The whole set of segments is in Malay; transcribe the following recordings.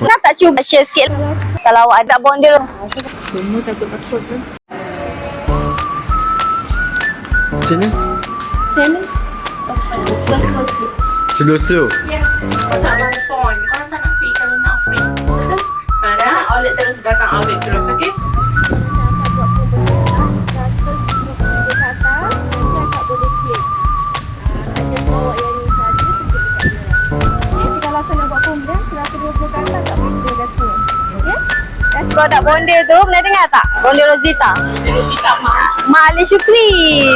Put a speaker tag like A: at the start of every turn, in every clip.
A: Nak tak cuba share sikit? Kalau ada bondel.
B: Semua takut-takut tu.
C: Macam mana?
A: Channel.
C: Slow-slow.
B: Yes. Macam nonton. Korang tak nak free kalau nak free. Dah outlet terus datang outlet terus, okey?
A: Produk bondel tu pernah dengar tak? Bondel Rosita.
B: Kita
A: Mak Ali Syukri.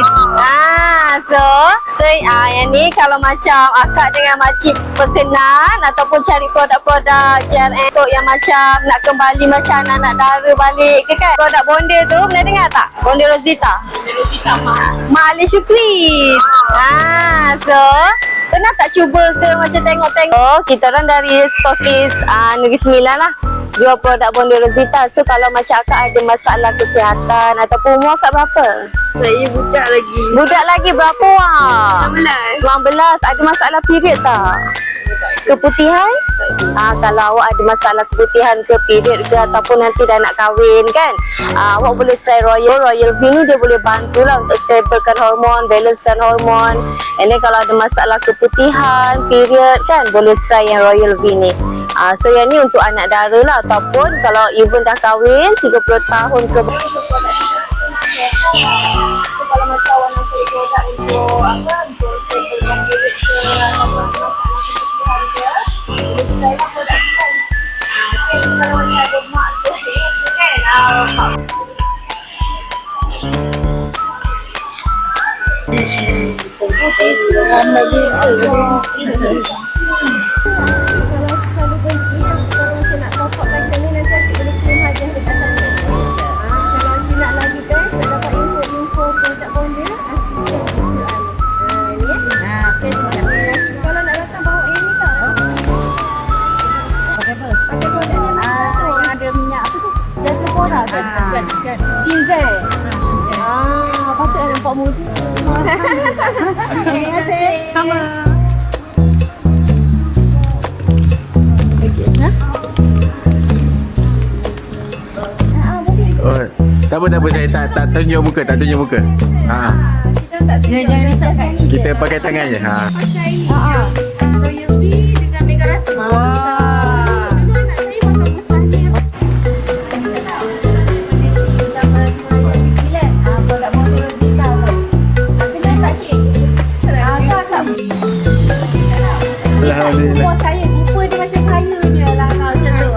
A: Yang ni kalau macam akak dengan makcik berkenan ataupun cari produk-produk JRM untuk yang macam nak kembali macam anak dara balik ke kan? Produk bondel tu pernah dengar tak? Bondel Rosita.
B: kita
A: Mak Ali Syukri. Pernah tak cuba ke macam tengok-tengok? Kita orang dari stokis Negeri Sembilan lah. Jual produk bondel Rosita. So kalau macam akak ada masalah kesihatan ataupun umur akak berapa?
B: Saya budak lagi.
A: Budak lagi berapa wah? 19. Ada masalah period tak? Keputihan? Kalau awak ada masalah keputihan ke period ke ataupun nanti dah nak kahwin kan, awak boleh try Royal V ni. Dia boleh bantu lah untuk stablekan hormon, balancekan hormon. And then kalau ada masalah keputihan, period kan, boleh try yang Royal V ni. So yang ni untuk anak dara lah, ataupun kalau even dah kahwin 30 tahun ke bawah. Kalau macam awak nak beli produk untuk apa, untuk stablekan period ke ataupun keputihan ke, boleh try lah produk kita. Kalau macam ada mak tu kan, ramai juga. Kalau selalu benci, kalau macam nak top up macam ni, nanti asyik boleh kirim hadiah dekat sana. Kalau asyik nak lagi kan, saya dapat info-info produk bondel, asyik boleh kirim. Ni ya. Kalau nak datang bawa yang ni tak? Pakai apa? Pakai produk yang ada minyak apa tu? Jasmine tu? Skin Zen. Patut ada nampak muda. Terima kasih.
B: Sama.
C: Oh, tak apa saya tak tunjuk muka,
B: Jangan risaukan.
C: Kita pakai tangan je.
B: Royal V dengan Mega Ratu.
C: Alhamdulillah.
A: Rupa saya, rupa dia macam saya je lah macam tu.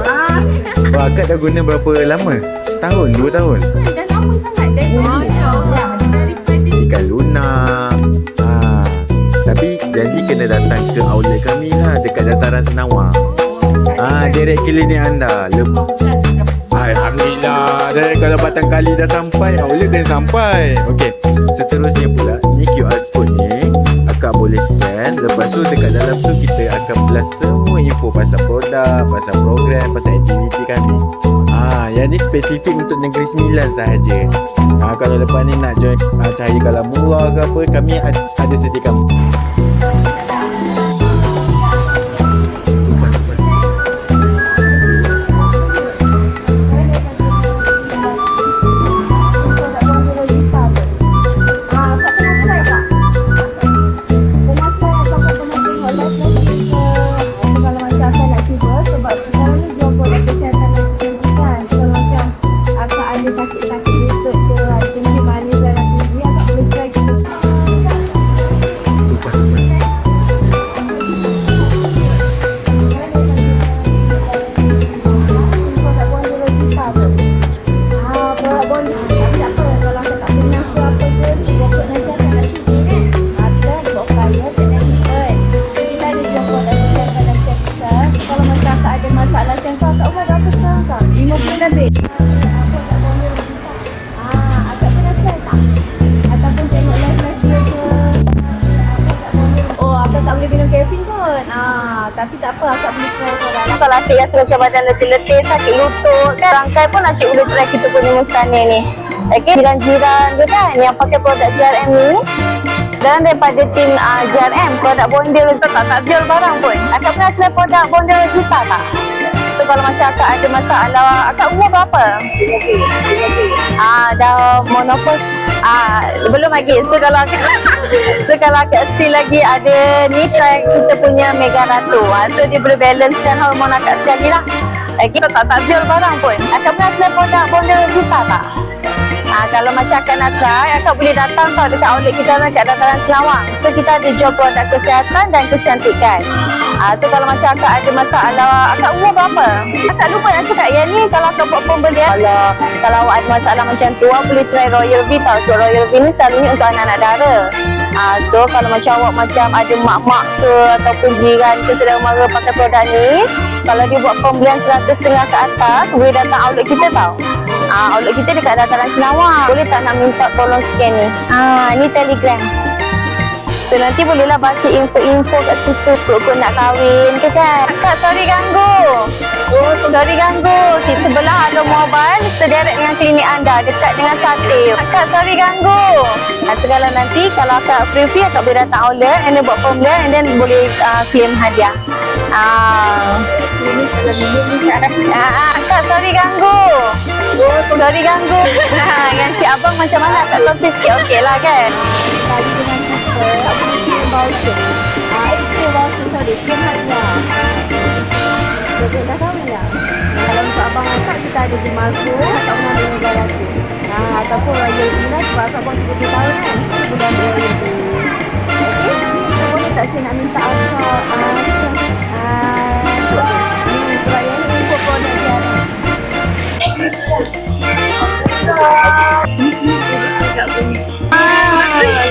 C: Akak dah guna berapa lama? Setahun, 2 tahun?
A: Dah lama sangat dah.
C: Ikan lunak. Tapi janji kena datang ke outlet kami lah, dekat dataran Senawang. Direct klinik anda. Alhamdulillah. Dan kalau Batang Kali dah sampai, outlet kena sampai. Okey. Seterusnya pula, ni QR code ni akak boleh scan. Lepas tu dekat dalam tu kita akan blast semua info pasal produk, pasal program, pasal aktiviti kami. Yang ni spesifik untuk Negeri Sembilan sahaja. Kalau lepas ni nak join Cahaya Kalam Murah ke apa, kami ada sediakan.
A: Tapi tak apa, akak boleh try korang. Kalau asyik rasa macam badan letih-letih, sakit lutut kan, rangkai pun asyik boleh try kita punya Mustani ni. Okay, jiran-jiran tu kan yang pakai produk JRM ni, dan daripada tim JRM, produk bondel tu tak jual barang pun. Akak pernah try produk bondel Rosita tak? kalau macam akak ada masalah, akak umur berapa? Dah menopause. Belum lagi. So kalau akak still lagi ada ni, try kita punya Mega Ratu. So dia boleh balancekan hormon akak sekali lah. Lagi tak jual barang pun. Akak pernah try produk Bonda Vita tak? Kalau macam akak nak try, akak boleh datang tau dekat outlet kita dekat dataran Selawang. So kita ada jual produk kesihatan dan kecantikan. So kalau macam akak ada masalah, akak umur berapa? Akak lupa nak cakap yang ni, kalau akak buat pembelian, kalau awak ada masalah macam tu, awak boleh try Royal V tau. So Royal V ni selalunya untuk anak-anak dara. So kalau macam awak macam ada mak-mak ke ataupun jiran ke saudara mara pakai produk ni, kalau dia buat pembelian 100 setengah ke atas, boleh datang outlet kita tau. Outlet kita dekat dataran Senawang. Boleh tak nak minta tolong scan ni? Ni Telegram. So nanti bolehlah baca info-info kat situ. Kok nak kahwin ke kan? Kak, sorry ganggu. Sorry ganggu. Di sebelah ada mobile sederet dengan klinik anda, dekat dengan sate. Kak, sorry ganggu. Segala nanti kalau akak free, akak boleh datang outlet and then buat pembelian and then boleh claim hadiah. Kak, sorry ganggu. Sorry ganggu. Dengan cik abang macam mana? Kak kongsi sikit okey lah kan? Tadi dengan siapa, aku nak claim voucher. Claim voucher, sorry, claim hadiah. Jadi dah kahwin lah. Kalau untuk abang akak, kita ada di Marco, akak pernah ada Mega Ratu. Ataupun Royal V lah, sebab akak pun 30 tahun kan. So boleh ambil Royal V. Okay? So boleh tak saya nak minta akak sebab yang ni info produk dia.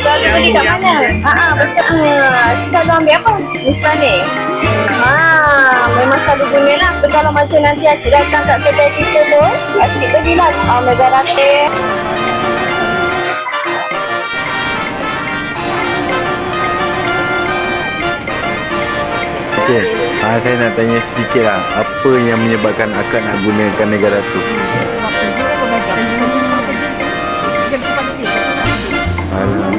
A: Selalu beli kat mana? Betul. Selalu ambil apa? Misal ni. Memang selalu guna lah. So kalau macam nanti Acik datang kat kedai kita tu, Acik belilah Mega Ratu.
C: Okey, saya nak tanya sedikit lah, apa yang menyebabkan akak nak gunakan Mega Ratu?
B: Sebab kerja kan berbelajar. Selalunya kalau kerja macam ni, kerja cepat letih.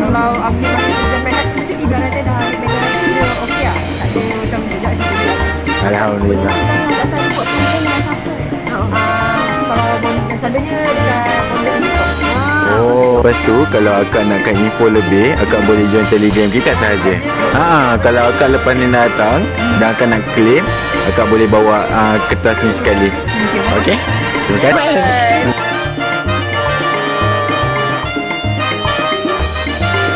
B: Kalau ambil masa kerja penat, mesti tiba ada dah ambil Mega Ratu dia okey lah. Tak ada macam bujak je boleh.
C: Alhamdulillah.
B: Tak selalu buat pembelian dengan siapa. Kalau selalunya dekat Bonda TikTok.
C: Lepas tu kalau akak nakkan info lebih, akak boleh join Telegram kita sahaja. Kalau akak lepas ni datang dan akak nak claim, akak boleh bawa kertas ni sekali. Okey? Terima kasih.